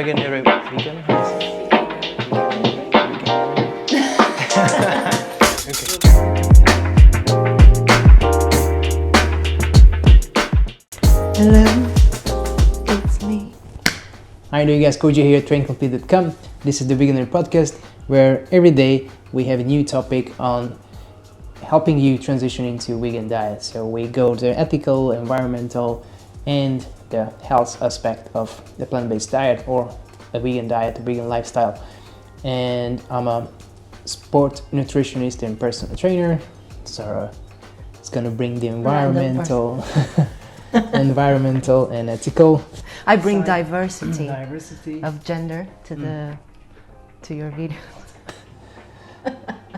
Veganuary vegan? Hello, it's me. Hi there guys, Koji here, ComplEat.com. This is the Veganuary podcast where every day we have a new topic on helping you transition into vegan diet. So we go to the ethical, environmental, and the health aspect of the plant-based diet or a vegan diet, a vegan lifestyle. And I'm a sport nutritionist and personal trainer, so it's gonna bring the environmental environmental and ethical. I bring diversity of gender to your video.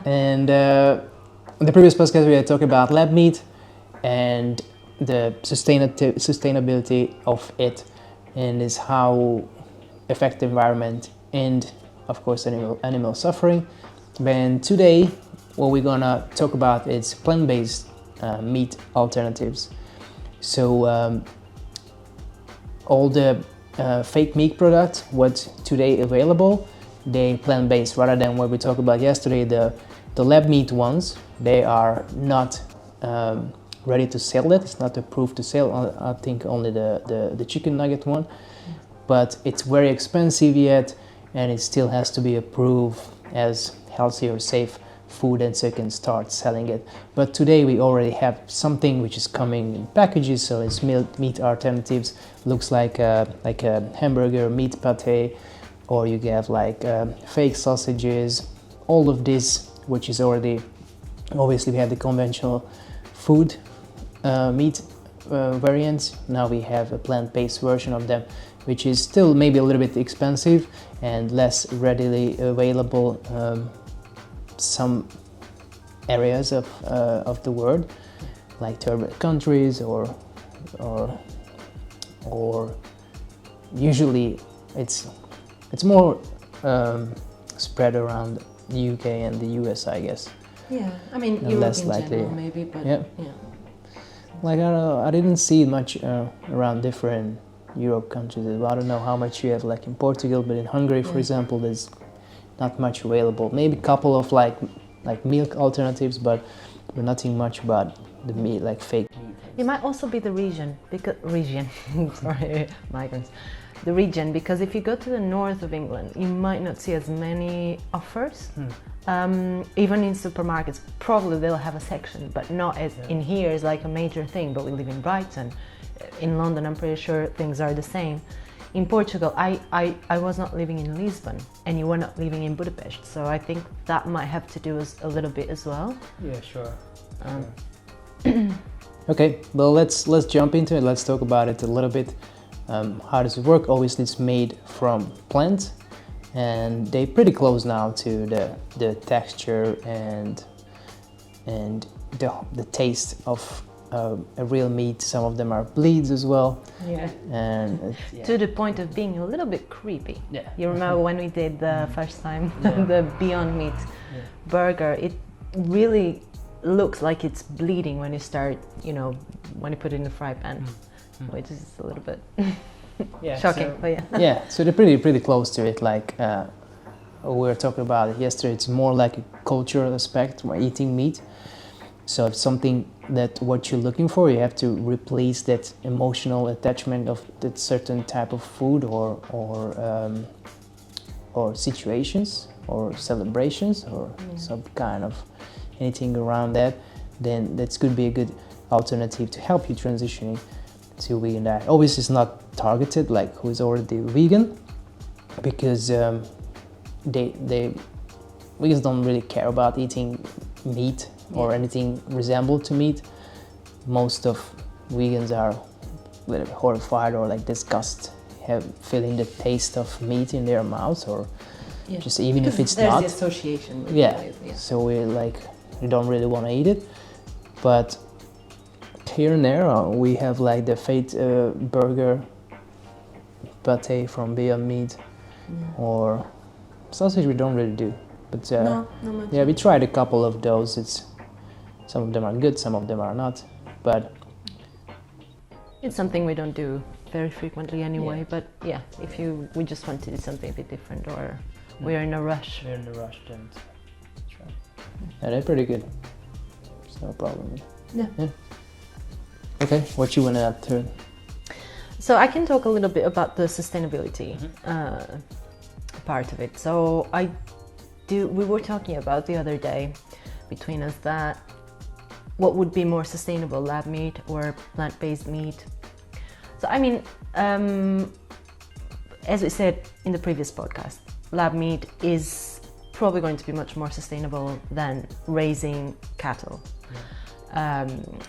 And in the previous podcast we had talked about lab meat and the sustainability of it, and is how affect the environment and of course animal suffering. And today what we're gonna talk about is plant-based meat alternatives. So all the fake meat products what's today available, they plant-based, rather than what we talked about yesterday, the lab meat ones. They are not ready to sell that. It's not approved to sell. I think only the chicken nugget one, but it's very expensive yet, and it still has to be approved as healthy or safe food, and so you can start selling it. But today we already have something which is coming in packages, so it's meat alternatives. Looks like a hamburger, meat pate, or you have like fake sausages. All of this, which is already, obviously we have the conventional food meat variants. Now we have a plant-based version of them, which is still maybe a little bit expensive and less readily available. Some areas of the world, like third world countries, or usually it's more spread around the UK and the US, I guess. Yeah, I mean And Europe less in likely. general maybe, but Yeah. yeah. Like I didn't see much around different Europe countries. I don't know how much you have like in Portugal, but in Hungary, for example, there's not much available. Maybe a couple of like milk alternatives, but nothing much about the meat, like fake meat. It might also be the region, sorry, migrants. The region, because if you go to the north of England, you might not see as many offers. Even in supermarkets, probably they'll have a section, but not as in here is like a major thing. But we live in Brighton. In London, I'm pretty sure things are the same. In Portugal, I was not living in Lisbon, and you were not living in Budapest, so I think that might have to do a little bit as well. Yeah, sure. Okay, well let's jump into it. Let's talk about it a little bit. How does it work? Obviously, it's made from plants, and they're pretty close now to the texture and the taste of a real meat. Some of them are bleeds as well. Yeah. And to the point of being a little bit creepy. Yeah. You remember when we did the first time the Beyond Meat burger? It really looks like it's bleeding when you start, when you put it in the fry pan, which is a little bit shocking. But yeah. Yeah, so they're pretty close to it. Like we were talking about it yesterday, it's more like a cultural aspect when eating meat. So it's something that what you're looking for, you have to replace that emotional attachment of that certain type of food or situations or celebrations or some kind of anything around that. Then that could be a good alternative to help you transitioning to vegan diet. Obviously, it's not targeted like who's already vegan, because vegans don't really care about eating meat or anything resembled to meat. Most of vegans are a little bit horrified or like disgust, feeling the taste of meat in their mouths, or just even because if it's there's not. the association with Yeah. So we don't really want to eat it, but here and there we have like the fate burger pate from Beyond Meat, or sausage we don't really do, but no much. yeah, we tried a couple of those. Some of them are good, some of them are not, but It's something we don't do very frequently anyway. Yeah. But yeah, if we just want to do something a bit different, or we're in a rush. We're in a rush, then try. Yeah, they're pretty good. It's no problem. Yeah. Okay, what you want to add to it? So I can talk a little bit about the sustainability part of it. So we were talking about the other day between us that what would be more sustainable, lab meat or plant-based meat. So I mean, as we said in the previous podcast, lab meat is probably going to be much more sustainable than raising cattle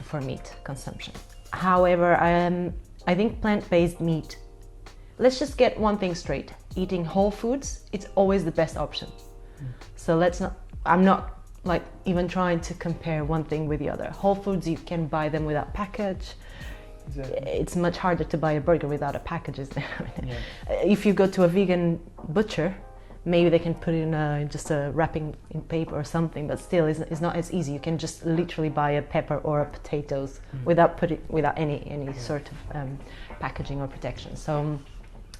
for meat consumption. However, I think plant-based meat, let's just get one thing straight. Eating whole foods, it's always the best option. So I'm not like even trying to compare one thing with the other. Whole foods, you can buy them without package. Exactly. It's much harder to buy a burger without a package, isn't it? If you go to a vegan butcher, maybe they can put it in just a wrapping in paper or something, but still it's not as easy. You can just literally buy a pepper or a potatoes without any sort of packaging or protection. So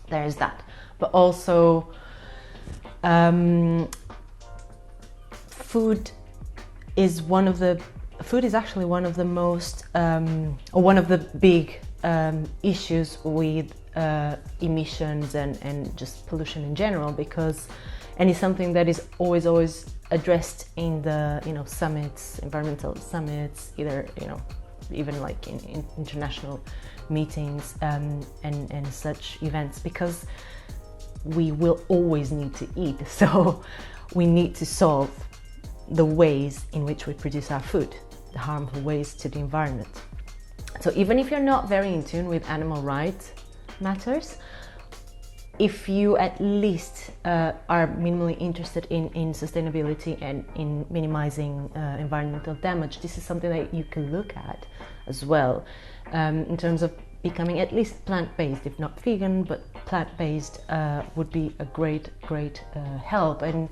there's that. But also food is actually one of the most or one of the big issues with emissions and just pollution in general, and it's something that is always addressed in the summits, environmental summits, either even like in international meetings and such events, because we will always need to eat, so we need to solve the ways in which we produce our food, the harmful ways to the environment. So even if you're not very in tune with animal rights matters, if you at least are minimally interested in sustainability and in minimizing environmental damage, this is something that you can look at as well, in terms of becoming at least plant-based, if not vegan, but plant-based would be a great help. And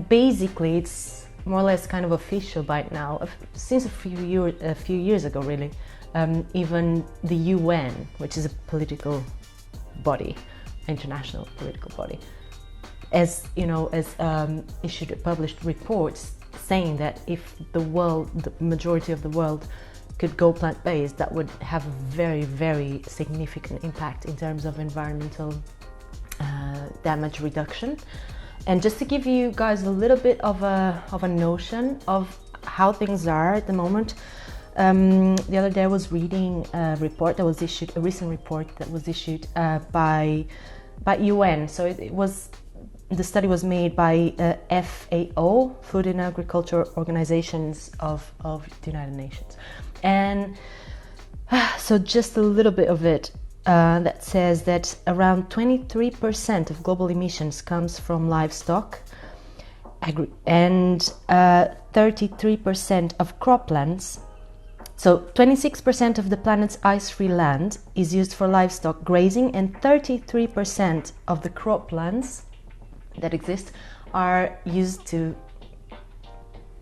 basically it's more or less kind of official by now, since a few years ago really. Even the UN, which is a political body, international political body, published reports saying that if the majority of the world could go plant-based, that would have a very, very significant impact in terms of environmental damage reduction. And just to give you guys a little bit of a notion of how things are at the moment, the other day I was reading a recent report that was issued by UN. So the study was made by FAO, Food and Agriculture Organizations of the United Nations. And so just a little bit of it, that says that around 23% of global emissions comes from livestock, and 33% of croplands. So 26% of the planet's ice-free land is used for livestock grazing, and 33% of the croplands that exist are used to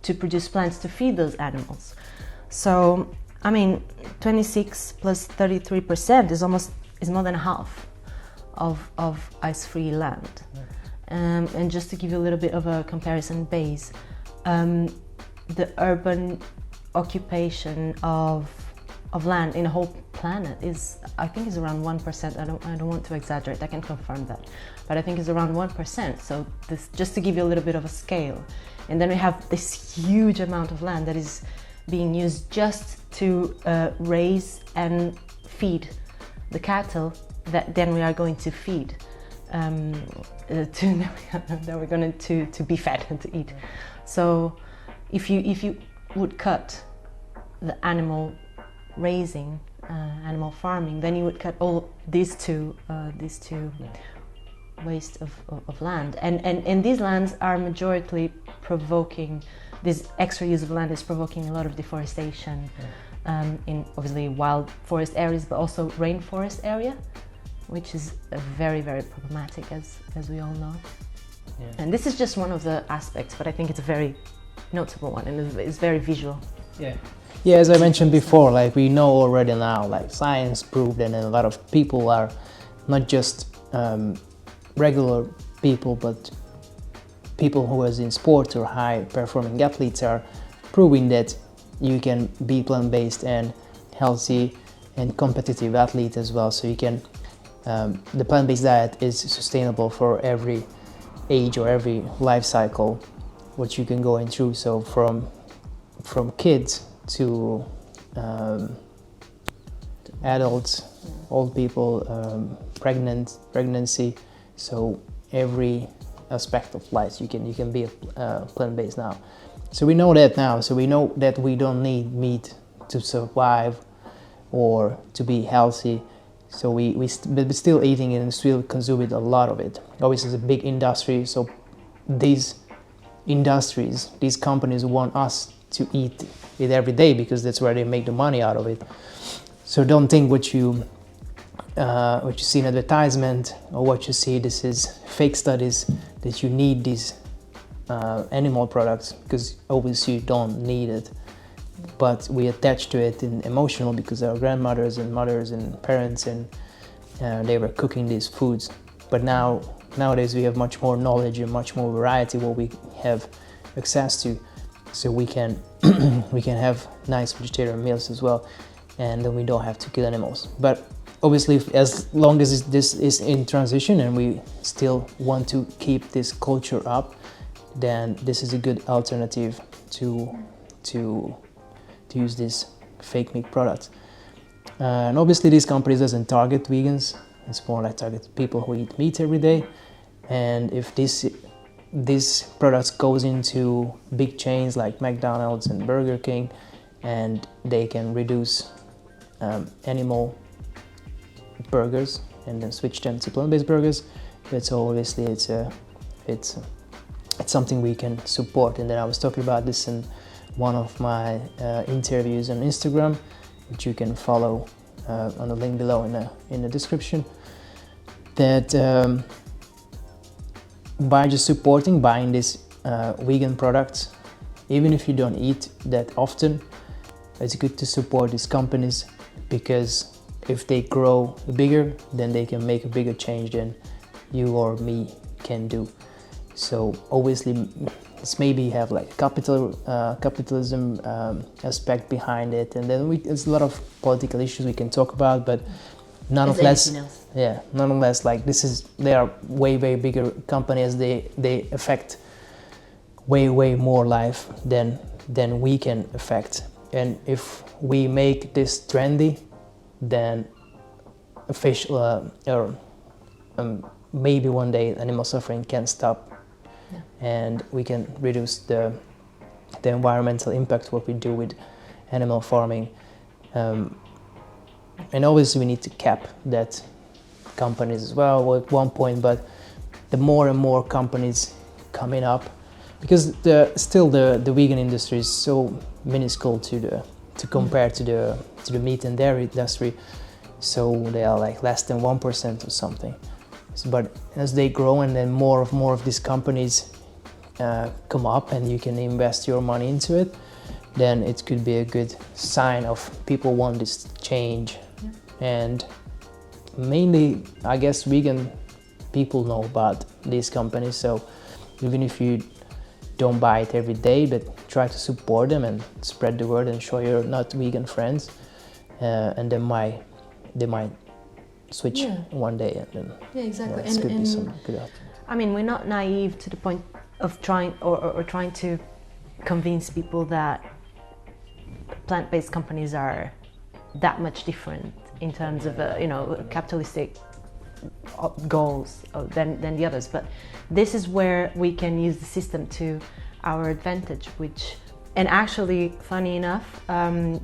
produce plants to feed those animals. So I mean, 26 plus 33% is more than half of ice-free land. And just to give you a little bit of a comparison base, the urban occupation of land in a whole planet I think is around 1%. I don't want to exaggerate, I can confirm that, but I think it's around 1%. So this, just to give you a little bit of a scale. And then we have this huge amount of land that is being used just to raise and feed the cattle that then we are going to feed, that we're going to be fed and to eat. So if you would cut the animal raising, animal farming, then you would cut all these two waste of land, and these lands are majority provoking. This extra use of land is provoking a lot of deforestation in obviously wild forest areas, but also rainforest area, which is very, very problematic, as we all know. Yeah. And this is just one of the aspects, but I think it's a very notable one, and it's very visual. Yeah, as I mentioned before, like we know already now, like science proved, and a lot of people are not just regular people, but people who are in sport or high performing athletes are proving that you can be plant-based and healthy and competitive athlete as well. So you can, the plant-based diet is sustainable for every age or every life cycle, what you can go in through. So from kids to adults, old people, pregnancy. So every aspect of life you can be plant-based now. So we know that now. So we know that we don't need meat to survive or to be healthy. So we're still eating it and still consuming a lot of it. Obviously, it's a big industry. So these industries, these companies want us to eat it every day because that's where they make the money out of it. So don't think what you see in advertisement or what you see, this is fake studies, that you need these animal products, because obviously you don't need it. But we attach to it in emotional because our grandmothers and mothers and parents and they were cooking these foods. But nowadays we have much more knowledge and much more variety what we have access to. So we can have nice vegetarian meals as well, and then we don't have to kill animals. But obviously, as long as this is in transition and we still want to keep this culture up, then this is a good alternative to use these fake meat products. And obviously, these companies doesn't target vegans. It's more like target people who eat meat every day. And if these products goes into big chains like McDonald's and Burger King, and they can reduce animal burgers and then switch them to plant-based burgers, it's obviously it's something we can support. And then I was talking about this in one of my interviews on Instagram, which you can follow on the link below in the description, that by just buying these vegan products, even if you don't eat that often, it's good to support these companies, because if they grow bigger, then they can make a bigger change than you or me can do. So obviously it's maybe have like capitalism aspect behind it, and then there's a lot of political issues we can talk about, but nonetheless, like they are way bigger companies. They affect way more life than we can affect. And if we make this trendy, then maybe one day animal suffering can stop, and we can reduce the environmental impact what we do with animal farming. And obviously we need to cap that companies as well at one point, but the more and more companies coming up, because the vegan industry is so minuscule to compare to the meat and dairy industry, so they are like less than 1% or something. But as they grow and then more of these companies come up and you can invest your money into it, then it could be a good sign of people want this change. And mainly, I guess, vegan people know about these companies, so even if you don't buy it every day, but try to support them and spread the word and show your not vegan friends, and they might switch one day, and then exactly. It could be some good outcome. I mean, we're not naive to the point of trying to convince people that plant-based companies are that much different in terms of capitalistic goals than the others. But this is where we can use the system to our advantage, and actually, funny enough,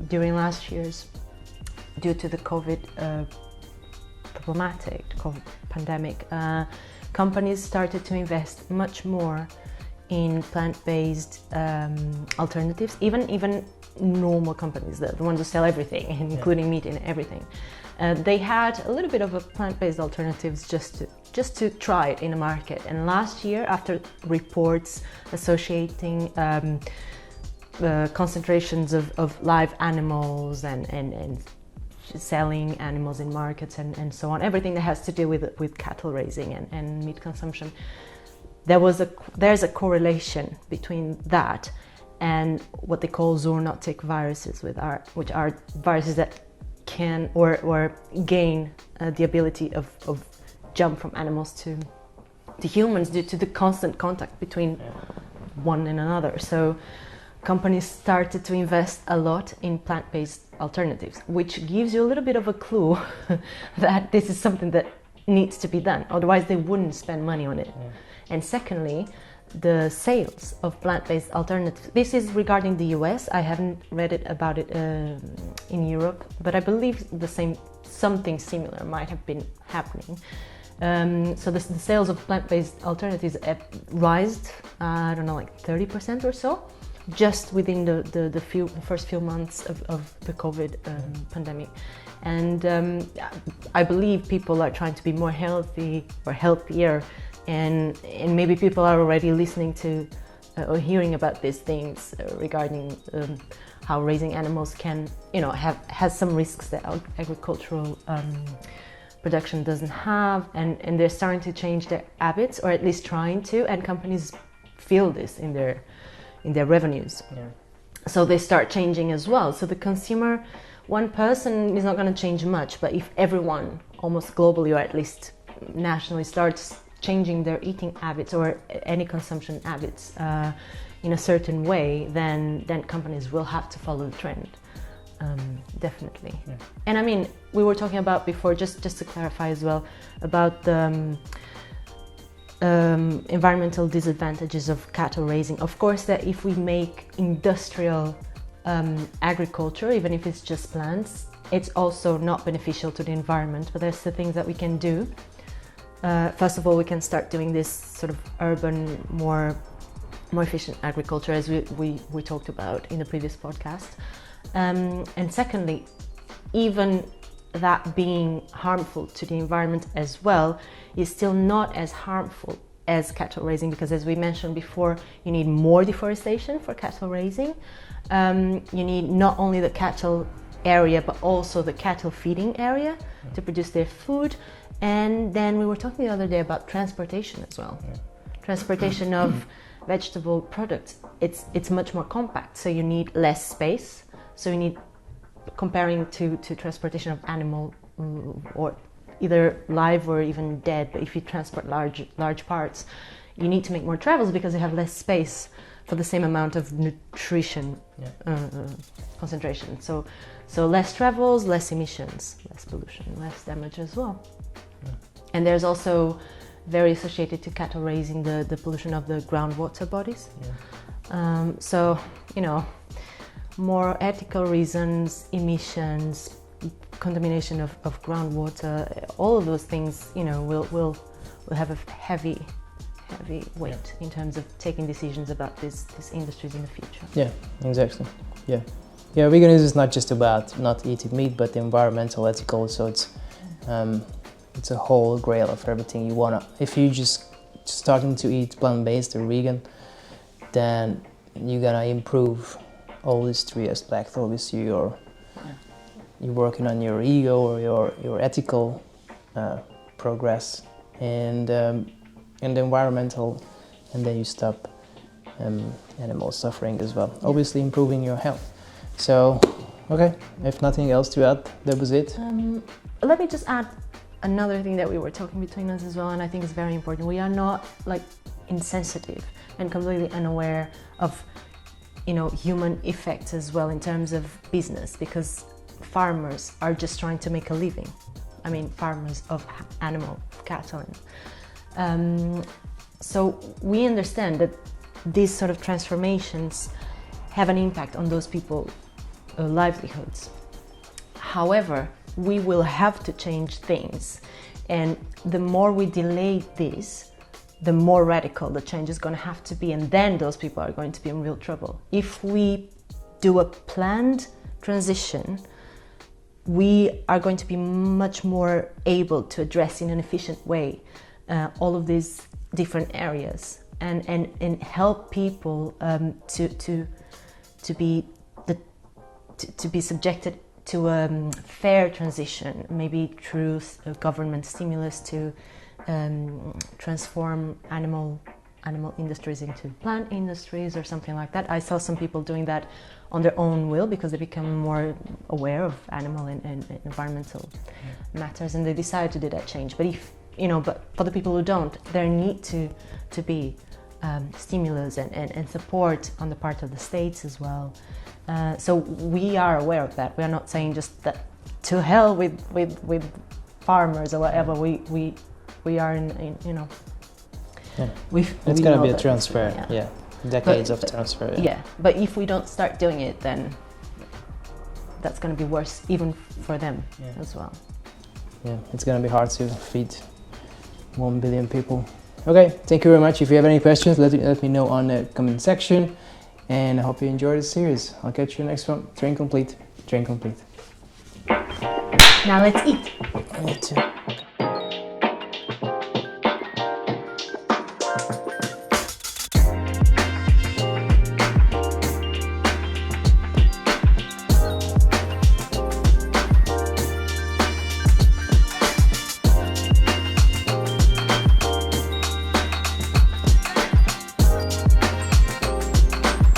during last year's, due to the COVID pandemic, companies started to invest much more in plant-based alternatives, even normal companies, the ones who sell everything, including meat and everything. They had a little bit of a plant-based alternatives just to try it in the market. And last year, after reports associating concentrations of live animals and selling animals in markets and so on, everything that has to do with cattle raising and meat consumption, there's a correlation between that and what they call zoonotic viruses, which are viruses that can or gain the ability of jump from animals to humans due to the constant contact between one and another. So companies started to invest a lot in plant-based alternatives, which gives you a little bit of a clue that this is something that needs to be done. Otherwise, they wouldn't spend money on it. Yeah. And secondly, the sales of plant-based alternatives. This is regarding the US. I haven't read about it in Europe, but I believe something similar might have been happening. So the sales of plant-based alternatives rised, I don't know, like 30% or so, just within the first few months of the COVID pandemic. And I believe people are trying to be more healthy or healthier, and maybe people are already listening to or hearing about these things regarding how raising animals can, has some risks that agricultural production doesn't have, and they're starting to change their habits, or at least trying to, and companies feel this in their revenues. Yeah. So they start changing as well. So the consumer, one person is not going to change much, but if everyone, almost globally or at least nationally, starts changing their eating habits or any consumption habits in a certain way, then companies will have to follow the trend. Definitely. Yeah. And I mean, we were talking about before, just to clarify as well, about the environmental disadvantages of cattle raising. Of course, that if we make industrial agriculture, even if it's just plants, it's also not beneficial to the environment, but there's the things that we can do. First of all, we can start doing this sort of urban, more efficient agriculture, as we talked about in the previous podcast. And secondly, even that being harmful to the environment as well is still not as harmful as cattle raising, because as we mentioned before, you need more deforestation for cattle raising. You need not only the cattle area, but also the cattle feeding area to produce their food. And then we were talking the other day about transportation as well. Yeah. Transportation of vegetable products, it's much more compact, so you need less space. So you need, comparing to transportation of animal or either live or even dead, but if you transport large parts, you need to make more travels because you have less space for the same amount of nutrition concentration. So less travels, less emissions, less pollution, less damage as well. Yeah. And there's also very associated to cattle raising the pollution of the groundwater bodies. Yeah. So, more ethical reasons, emissions, contamination of groundwater, all of those things, will have a heavy weight in terms of taking decisions about these industries in the future. Yeah, exactly. Yeah, veganism is not just about not eating meat, but the environmental, ethical. So it's a whole grail of everything you wanna. If you just starting to eat plant-based or vegan, then you're gonna improve all these three aspects. Obviously, you're working on your ego or your ethical progress, and the environmental, and then you stop animal suffering as well. Yeah. Obviously, improving your health. So, okay, if nothing else to add, that was it. Let me just add another thing that we were talking between us as well, and I think it's very important. We are not insensitive and completely unaware of human effects as well in terms of business, because farmers are just trying to make a living. I mean, farmers of cattle. So we understand that these sort of transformations have an impact on those people's livelihoods. However, we will have to change things, and the more we delay this, the more radical the change is going to have to be, and then those people are going to be in real trouble. If we do a planned transition, we are going to be much more able to address in an efficient way all of these different areas and help people to be to be subjected to a fair transition, maybe through government stimulus to transform animal industries into plant industries or something like that. I saw some people doing that on their own will because they become more aware of animal and environmental matters, and they decide to do that change. But but for the people who don't, there need to be stimulus and support on the part of the states as well. So we are aware of that. We are not saying just that to hell with farmers or whatever. We are in it's going to be a transfer. Decades of transfer. But if we don't start doing it, then that's going to be worse even for them as well. It's going to be hard to feed 1 billion people. Okay, thank you very much. If you have any questions, let me know on the comment section, and I hope you enjoyed this series. I'll catch you next one. Train complete. Now let's eat. Me too.